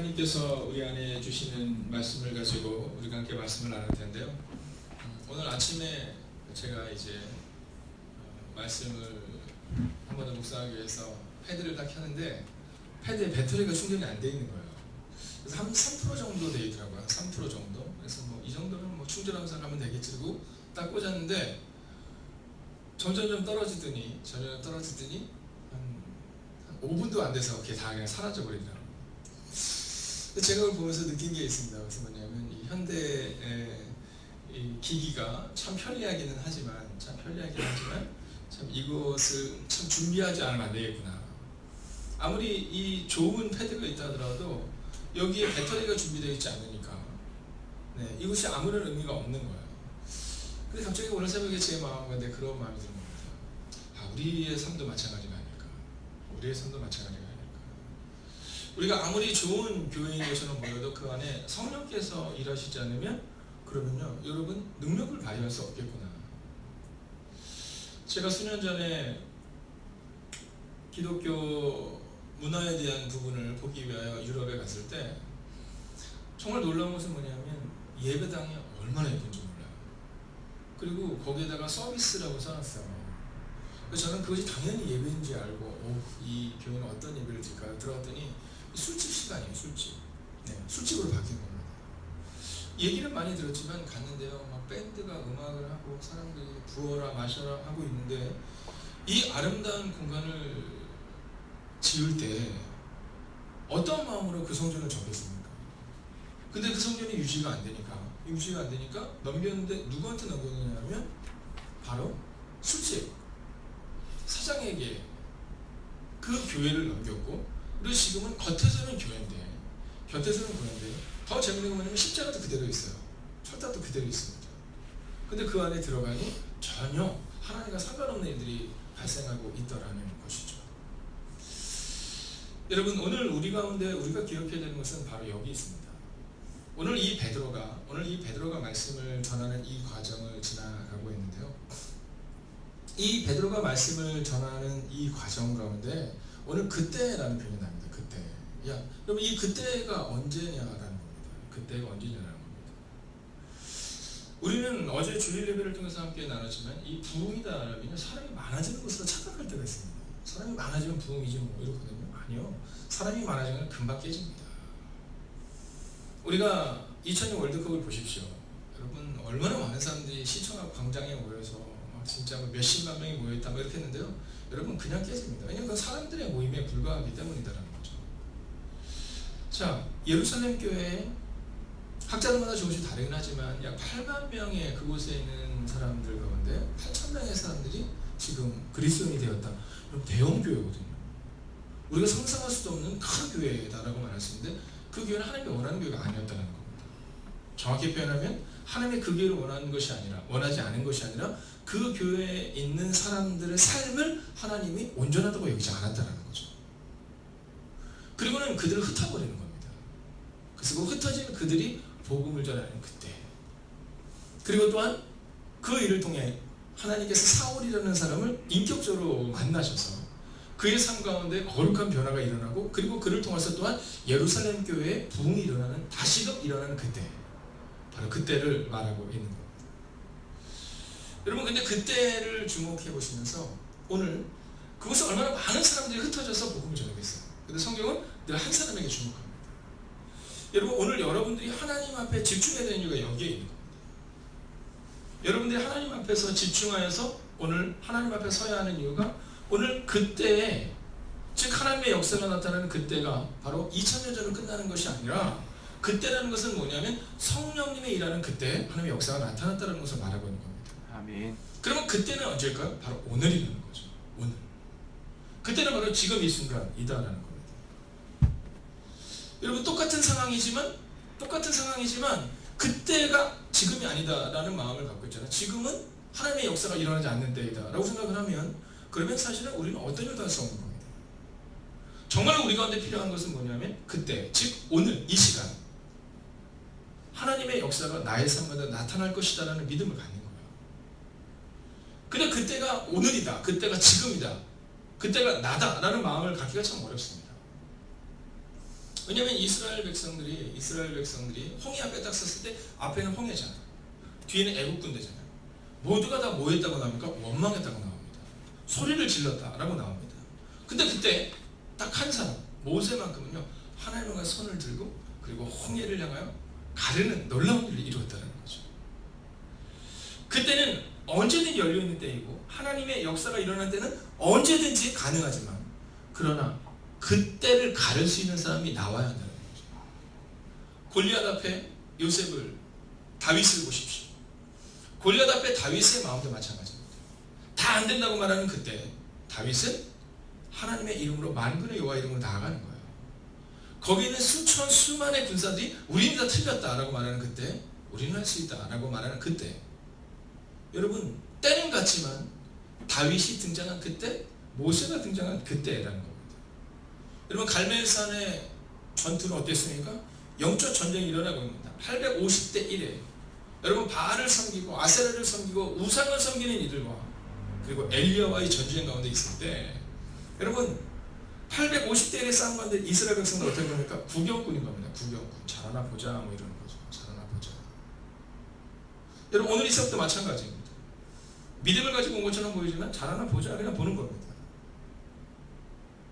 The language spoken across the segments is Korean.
하나님께서 우리 안에 주시는 말씀을 가지고 우리가 함께 말씀을 나눌 텐데요. 오늘 아침에 제가 이제 말씀을 한 번 더 묵상하기 위해서 패드를 딱 켰는데 패드에 배터리가 충전이 안 돼 있는 거예요. 그래서 한 3% 정도 돼 있더라고요. 3% 정도. 그래서 뭐 이 정도면 뭐 충전하면서 가면 되겠지 그러고 딱 꽂았는데 점점 떨어지더니 한 5분도 안 돼서 그게 다 그냥 사라져 버리더라고요. 제가 그걸 보면서 느낀 게 있습니다. 그래서 뭐냐면 이 현대의 이 기기가 참 편리하기는 하지만 참 이것을 참 준비하지 않으면 안 되겠구나. 아무리 이 좋은 패드가 있다 하더라도 여기에 배터리가 준비되어 있지 않으니까 이것이 아무런 의미가 없는 거예요. 근데 갑자기 오늘 새벽에 제 마음에 그런 마음이 드는 겁니다. 우리의 삶도 마찬가지가 아닐까. 우리가 아무리 좋은 교회인 것처럼 보여도 그 안에 성령께서 일하시지 않으면 그러면요 여러분 능력을 발휘할 수 없겠구나. 제가 수년 전에 기독교 문화에 대한 부분을 보기 위하여 유럽에 갔을 때 정말 놀라운 것은 뭐냐면 예배당이 얼마나 예쁜지 몰라요. 그리고 거기에다가 서비스라고 써놨어요. 그래서 저는 그것이 당연히 예배인지 알고 이 교회는 어떤 예배를 드릴까요? 들어갔더니 술집 시간이에요. 술집으로 바뀐 겁니다. 얘기는 많이 들었지만 갔는데요 막 밴드가 음악을 하고 사람들이 부어라 마셔라 하고 있는데 이 아름다운 공간을 지을 때 어떤 마음으로 그 성전을 접했습니까? 근데 그 성전이 유지가 안 되니까 넘겼는데 누구한테 넘겼느냐면 바로 술집 사장에게 그 교회를 넘겼고, 그리고 지금은 겉에서는 교회인데 더 재밌는 건 뭐냐면 십자가도 그대로 있어요. 철탑도 그대로 있습니다. 근데 그 안에 들어가니 전혀 하나님과 상관없는 일들이 발생하고 있더라는 것이죠. 여러분 오늘 우리 가운데 우리가 기억해야 되는 것은 바로 여기 있습니다. 오늘 이 베드로가 말씀을 전하는 이 과정을 지나가고 있는데요. 이 베드로가 말씀을 전하는 이 과정 가운데 오늘 그때라는 표현이 납니다. 그때. 여러분 이 그때가 언제냐라는 겁니다. 우리는 어제 주일 예배를 통해서 함께 나눴지만 이 부흥이다라면 사람이 많아지는 것으로 착각할 때가 있습니다. 사람이 많아지면 부흥이지 뭐 이렇거든요. 아니요. 사람이 많아지면 금방 깨집니다. 우리가 2002 월드컵을 보십시오. 여러분 얼마나 많은 사람들이 시청 앞 광장에 모여서 진짜 몇십만 명이 모여있다 이렇게 했는데요. 여러분 그냥 깨집니다. 왜냐하면 그 사람들의 모임에 불과하기 때문이다라는 거죠. 자, 예루살렘 교회 학자들마다 조금씩 다르긴 하지만 약 8만 명의 그곳에 있는 사람들 가운데 8천 명의 사람들이 지금 그리스도인이 되었다. 그럼 대형 교회거든요. 우리가 상상할 수도 없는 큰 교회다라고 말할 수 있는데 그 교회는 하나님이 원하는 교회가 아니었다는 겁니다. 정확히 표현하면 하나님이 그 교회를 원하지 않은 것이 아니라 그 교회에 있는 사람들의 삶을 하나님이 온전하다고 여기지 않았다는 거죠. 그리고는 그들을 흩어버리는 겁니다. 그래서 그 흩어진 그들이 복음을 전하는 그때. 그리고 또한 그 일을 통해 하나님께서 사울이라는 사람을 인격적으로 만나셔서 그의 삶 가운데 거룩한 변화가 일어나고, 그리고 그를 통해서 또한 예루살렘 교회에 부흥이 일어나는, 다시금 일어나는 그때, 바로 그때를 말하고 있는 겁니다. 여러분 근데 그때를 주목해 보시면서 오늘 그곳에 얼마나 많은 사람들이 흩어져서 복음을 전하고 있어요. 근데 성경은 늘 한 사람에게 주목합니다. 여러분 오늘 여러분들이 하나님 앞에 집중해야 되는 이유가 여기에 있는 겁니다. 여러분들이 하나님 앞에서 집중하여서 오늘 하나님 앞에 서야 하는 이유가 오늘 그때에, 즉 하나님의 역사가 나타나는 그때가 바로 2000년 전으로 끝나는 것이 아니라, 그때라는 것은 뭐냐면 성령님의 일하는 그때 하나님의 역사가 나타났다는 것을 말하고 있는 겁니다. 아멘. 그러면 그때는 언제일까요? 바로 오늘이라는 거죠. 오늘. 그때는 바로 지금 이 순간이다라는 겁니다. 여러분 똑같은 상황이지만 그때가 지금이 아니다라는 마음을 갖고 있잖아요. 지금은 하나님의 역사가 일어나지 않는 때이다 라고 생각을 하면, 그러면 사실은 우리는 어떤 일도 할 수 없는 겁니다. 정말 우리 가운데 필요한 것은 뭐냐면 그때, 즉 오늘 이 시간 하나님의 역사가 나의 삶마다 나타날 것이다 라는 믿음을 갖는 거예요. 근데 그때가 오늘이다, 그때가 지금이다, 그때가 나다 라는 마음을 갖기가 참 어렵습니다. 왜냐하면 이스라엘 백성들이 홍해 앞에 딱 섰을 때 앞에는 홍해잖아, 뒤에는 애국 군대잖아. 모두가 다 뭐 했다고 나옵니까? 원망했다고 나옵니다. 소리를 질렀다라고 나옵니다. 근데 그때 딱 한 사람, 모세만큼은요, 하나님과 손을 들고 그리고 홍해를 향하여 가르는 놀라운 일을 이루었다는 거죠. 그때는 언제든 열려있는 때이고 하나님의 역사가 일어날 때는 언제든지 가능하지만, 그러나 그때를 가를 수 있는 사람이 나와야 한다는 거죠. 골리앗 앞에 다윗을 보십시오. 골리앗 앞에 다윗의 마음도 마찬가지입니다. 다 안 된다고 말하는 그때 다윗은 하나님의 이름으로 만군의 여호와 이름으로 나아가는 거예요. 거기 있는 수만의 군사들이 우리는 다 틀렸다라고 말하는 그때, 우리는 할 수 있다라고 말하는 그때, 여러분 때는 같지만 다윗이 등장한 그때, 모세가 등장한 그때라는 겁니다. 여러분 갈멜산의 전투는 어땠습니까? 영적 전쟁이 일어나고 있습니다. 850대 1에 여러분 바알을 섬기고 아세라를 섬기고 우상을 섬기는 이들과 그리고 엘리야와의 전쟁 가운데 있을 때, 여러분 850대 1의 싸움 가운데 이스라엘 백성들 어떻게 합니까? 구경꾼인 겁니다. 구경꾼. 잘하나 보자 뭐 이러는 거죠. 잘하나 보자. 여러분 오늘 이 수업도 마찬가지입니다. 믿음을 가지고 온 것처럼 보이지만 잘하나 보자 그냥 보는 겁니다.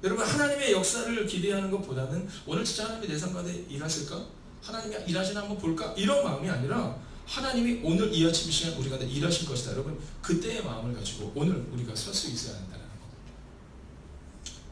여러분 하나님의 역사를 기대하는 것보다는 오늘 진짜 하나님이 내 삶 가운데 일하실까? 하나님이 일하시나 한번 볼까? 이런 마음이 아니라 하나님이 오늘 이 아침 시간 우리 가운데 일하실 것이다. 여러분 그때의 마음을 가지고 오늘 우리가 설 수 있어야 한다는 겁니다.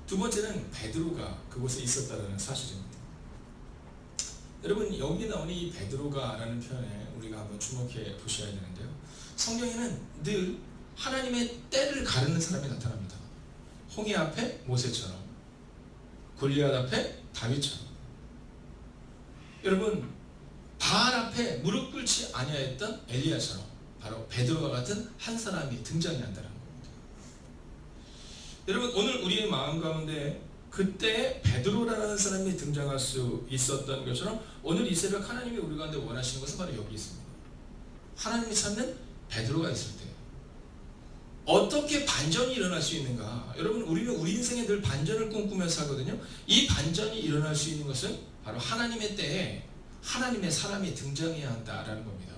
두 번째는 베드로가 그곳에 있었다는 사실입니다. 여러분 여기 나오는 이 베드로가라는 표현에 우리가 한번 주목해 보셔야 되는데요. 성경에는 늘 하나님의 때를 가르는 사람이 나타납니다. 홍해 앞에 모세처럼, 골리앗 앞에 다윗처럼. 여러분 바알 앞에 무릎 꿇지 아니하였던 엘리야처럼 바로 베드로와 같은 한 사람이 등장해야 한다는 겁니다. 여러분 오늘 우리의 마음 가운데 그때 베드로라는 사람이 등장할 수 있었던 것처럼 오늘 이 새벽 하나님이 우리 가운데 원하시는 것은 바로 여기 있습니다. 하나님이 찾는 베드로가 있을 때 어떻게 반전이 일어날 수 있는가? 여러분 우리는 우리 인생에 늘 반전을 꿈꾸면서 살거든요. 이 반전이 일어날 수 있는 것은 바로 하나님의 때에 하나님의 사람이 등장해야 한다라는 겁니다.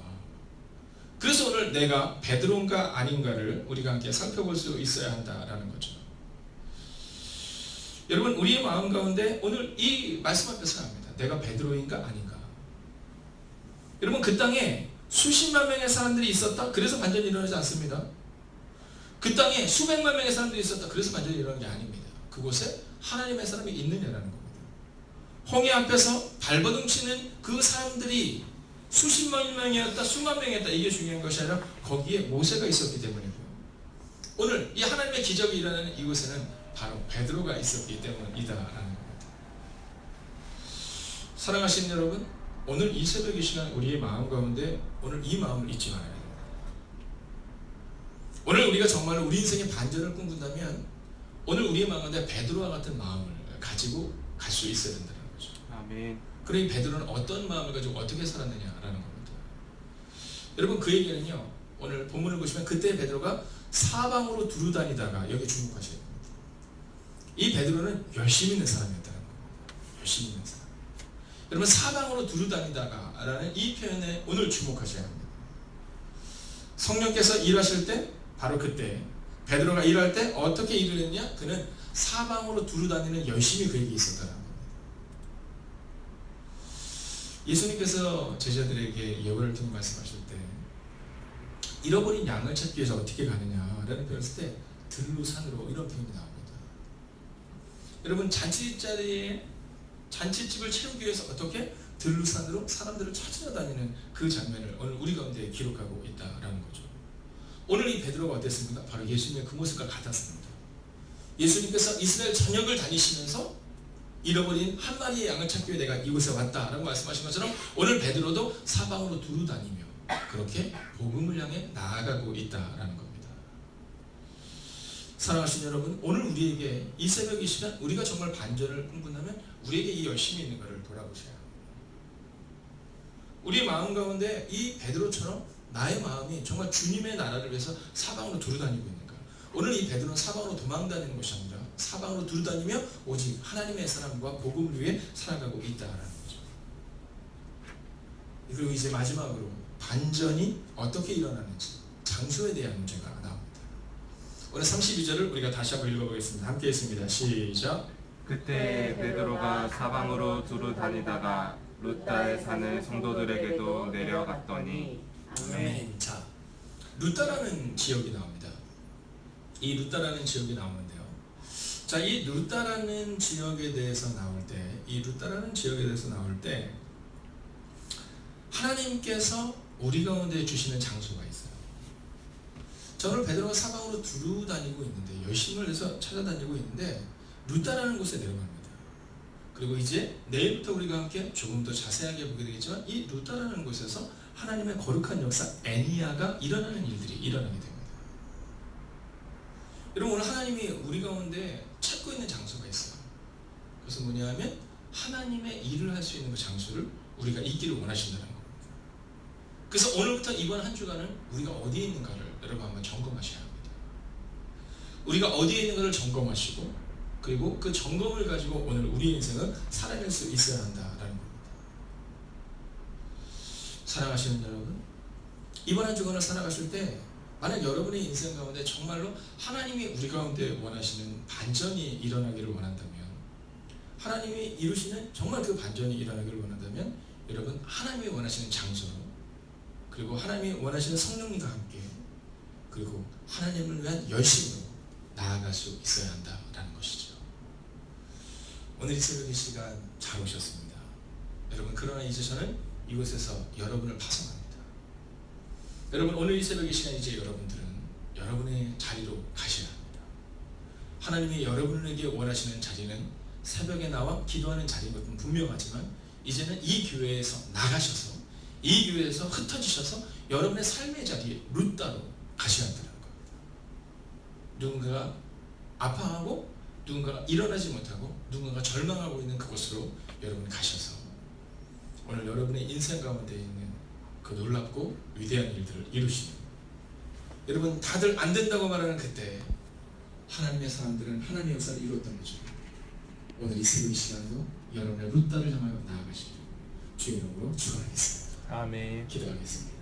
그래서 오늘 내가 베드로인가 아닌가를 우리가 함께 살펴볼 수 있어야 한다라는 거죠. 여러분 우리의 마음 가운데 오늘 이 말씀 앞에서 합니다. 내가 베드로인가 아닌가? 여러분 그 땅에 수십만 명의 사람들이 있었다? 그래서 반전이 일어나지 않습니다. 그 땅에 수백만 명의 사람들이 있었다. 그래서 반전이 일어나는 게 아닙니다. 그곳에 하나님의 사람이 있느냐라는 겁니다. 홍해 앞에서 발버둥 치는 그 사람들이 수십만 명이었다, 수만 명이었다, 이게 중요한 것이 아니라 거기에 모세가 있었기 때문이고요. 오늘 이 하나님의 기적이 일어나는 이곳에는 바로 베드로가 있었기 때문이다라는 겁니다. 사랑하시는 여러분, 오늘 이 새벽 이 시간 우리의 마음 가운데 오늘 이 마음을 잊지 말아야 됩니다. 오늘 우리가 정말로 우리 인생의 반전을 꿈꾼다면 오늘 우리의 마음 가운데 베드로와 같은 마음을 가지고 갈 수 있어야 된다는 거죠. 아멘. 그러니 베드로는 어떤 마음을 가지고 어떻게 살았느냐라는 겁니다. 여러분 그 얘기는요, 오늘 본문을 보시면 그때 베드로가 사방으로 두루 다니다가 여기 주목하셔야 됩니다. 이 베드로는 열심히 있는 사람이었다는 겁니다. 열심히 있는 사람. 여러분 사방으로 두루 다니다가 라는 이 표현에 오늘 주목하셔야 합니다. 성령께서 일하실 때 바로 그때 베드로가 일할 때 어떻게 일을 했냐? 그는 사방으로 두루 다니는 열심히 그에게 있었다는 겁니다. 예수님께서 제자들에게 예언을 통해 말씀하실 때 잃어버린 양을 찾기 위해서 어떻게 가느냐라는 표현을 쓸 때 들로 산으로 이런 표현이 나옵니다. 여러분 잔치집을 채우기 위해서 어떻게 들로 산으로 사람들을 찾아다니는 그 장면을 오늘 우리 가운데 기록하고 있다라는 거죠. 오늘 이 베드로가 어땠습니까? 바로 예수님의 그 모습과 같았습니다. 예수님께서 이스라엘 전역을 다니시면서 잃어버린 한 마리의 양을 찾기 위해 내가 이곳에 왔다라고 말씀하신 것처럼 오늘 베드로도 사방으로 두루 다니며 그렇게 복음을 향해 나아가고 있다라는 겁니다. 사랑하시는 여러분, 오늘 우리에게 이 새벽 이 시간 우리가 정말 반전을 꿈꾼다면 우리에게 이 열심히 있는 것을 돌아보셔야 합니다. 우리 마음 가운데 이 베드로처럼 나의 마음이 정말 주님의 나라를 위해서 사방으로 두루 다니고 있는가? 오늘 이 베드로는 사방으로 도망다니는 것이 아니라 사방으로 두루다니며 오직 하나님의 사람과 복음을 위해 살아가고 있다라는 거죠. 그리고 이제 마지막으로 반전이 어떻게 일어나는지 장소에 대한 문제가 나옵니다. 오늘 32절을 우리가 다시 한번 읽어보겠습니다. 함께 읽습니다. 시작. 그때 베드로가 사방으로 두루 다니다가 루다에 사는 성도들에게도 내려갔더니. 아멘. 자, 루다라는 지역이 나옵니다. 이 루다라는 지역이 나오는데요. 자, 이 루다라는 지역에 대해서 나올 때 하나님께서 우리 가운데 주시는 장소가 있어요. 저는 베드로가 사방으로 두루 다니고 있는데, 열심을 해서 찾아다니고 있는데 루다라는 곳에 내려갑니다. 그리고 이제 내일부터 우리가 함께 조금 더 자세하게 보게 되겠지만, 이 루다라는 곳에서 하나님의 거룩한 역사 에니야가 일어나는 일들이 일어나게 됩니다. 여러분, 오늘 하나님이 우리 가운데 찾고 있는 장소가 있어요. 그것은 뭐냐면 하나님의 일을 할 수 있는 그 장소를 우리가 있기를 원하신다는 겁니다. 그래서 오늘부터 이번 한 주간은 우리가 어디에 있는가를 여러분 한번 점검하셔야 합니다. 우리가 어디에 있는가를 점검하시고, 그리고 그 점검을 가지고 오늘 우리 인생을 살아낼 수 있어야 한다라는 겁니다. 사랑하시는 여러분, 이번 한 주간을 살아가실 때 만약 여러분의 인생 가운데 정말로 하나님이 우리 가운데 원하시는 반전이 일어나기를 원한다면, 하나님이 이루시는 정말 그 반전이 일어나기를 원한다면, 여러분 하나님이 원하시는 장소로, 그리고 하나님이 원하시는 성령님과 함께, 그리고 하나님을 위한 열심으로 나아갈 수 있어야 한다라는 것이죠. 오늘 이 새벽 이 시간 잘 오셨습니다. 여러분, 그러나 이제 저는 이곳에서 여러분을 파송합니다. 여러분, 오늘 이 새벽 이 시간 이제 여러분들은 여러분의 자리로 가셔야 합니다. 하나님이 여러분에게 원하시는 자리는 새벽에 나와 기도하는 자리인 것은 분명하지만, 이제는 이 교회에서 나가셔서, 이 교회에서 흩어지셔서 여러분의 삶의 자리에 루다로 가셔야 한다는 겁니다. 누군가가 아파하고, 누군가가 일어나지 못하고, 누군가가 절망하고 있는 그곳으로 여러분 가셔서 오늘 여러분의 인생 가운데 있는 그 놀랍고 위대한 일들을 이루시는, 여러분 다들 안 된다고 말하는 그때 하나님의 사람들은 하나님의 역사를 이루었던 거죠. 오늘 이 새벽 이 시간도 여러분의 루다를 향하여 나아가시기를 주의 이름으로 축원하겠습니다. 아멘. 기도하겠습니다.